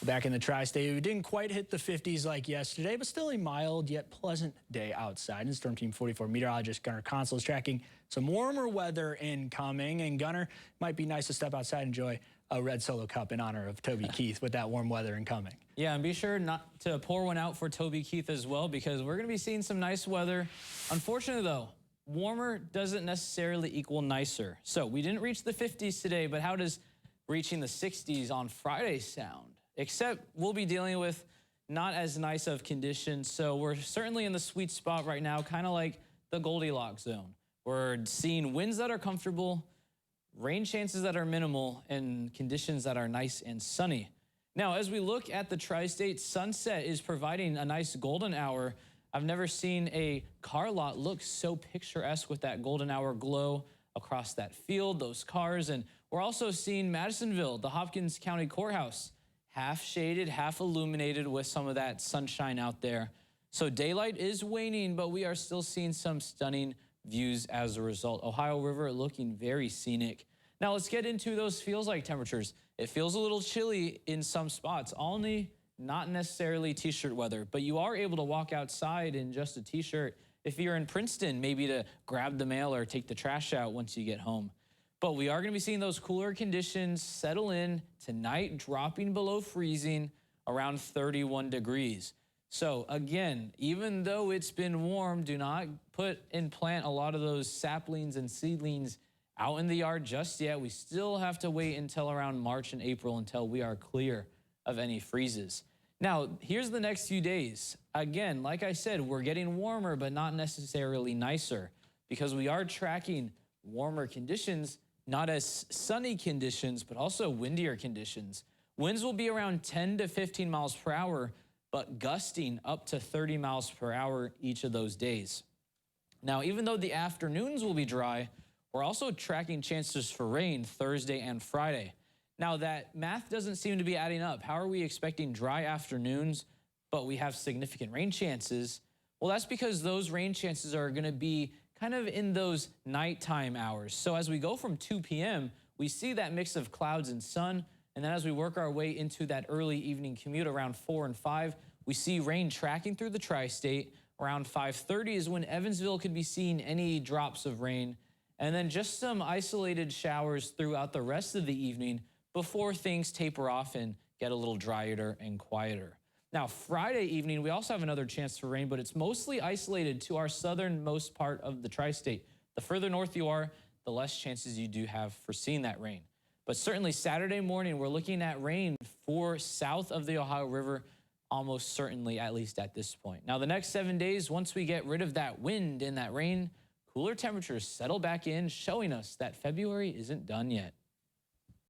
Back in the tri-state, we didn't quite hit the 50s like yesterday, but still a mild yet pleasant day outside. And Storm Team 44 meteorologist Gunnar Consol is tracking some warmer weather incoming. And Gunnar, might be nice to step outside and enjoy a red Solo Cup in honor of Toby Keith with that warm weather incoming. Yeah, and be sure not to pour one out for Toby Keith as well, because we're going to be seeing some nice weather. Unfortunately, though, warmer doesn't necessarily equal nicer. So we didn't reach the 50s today, but how does reaching the 60s on Friday sound? Except we'll be dealing with not as nice of conditions. So we're certainly in the sweet spot right now, kind of like the Goldilocks zone. We're seeing winds that are comfortable, rain chances that are minimal, and conditions that are nice and sunny. Now, as we look at the tri-state, sunset is providing a nice golden hour. I've never seen a car lot look so picturesque with that golden hour glow across that field, those cars. And we're also seeing Madisonville, the Hopkins County Courthouse, half shaded, half illuminated with some of that sunshine out there. So daylight is waning, but we are still seeing some stunning views as a result. Ohio River looking very scenic. Now let's get into those feels-like temperatures. It feels a little chilly in some spots, only not necessarily t-shirt weather, but you are able to walk outside in just a t-shirt if you're in Princeton, maybe to grab the mail or take the trash out once you get home. But we are going to be seeing those cooler conditions settle in tonight, dropping below freezing around 31 degrees. So again, even though it's been warm, do not put and plant a lot of those saplings and seedlings out in the yard just yet. We still have to wait until around March and April until we are clear of any freezes. Now, here's the next few days. Again, like I said, we're getting warmer, but not necessarily nicer, because we are tracking warmer conditions, not as sunny conditions, but also windier conditions. Winds will be around 10 to 15 miles per hour, but gusting up to 30 miles per hour each of those days. Now, even though the afternoons will be dry, we're also tracking chances for rain Thursday and Friday. Now, that math doesn't seem to be adding up. How are we expecting dry afternoons, but we have significant rain chances? Well, that's because those rain chances are going to be kind of in those nighttime hours. So as we go from 2 p.m., we see that mix of clouds and sun. And then as we work our way into that early evening commute around 4 and 5, we see rain tracking through the tri-state. Around 5:30 is when Evansville could be seeing any drops of rain. And then just some isolated showers throughout the rest of the evening before things taper off and get a little drier and quieter. Now, Friday evening, we also have another chance for rain, but it's mostly isolated to our southernmost part of the tri-state. The further north you are, the less chances you do have for seeing that rain. But certainly Saturday morning, we're looking at rain for south of the Ohio River, almost certainly, at least at this point. Now, the next 7 days, once we get rid of that wind and that rain, cooler temperatures settle back in, showing us that February isn't done yet.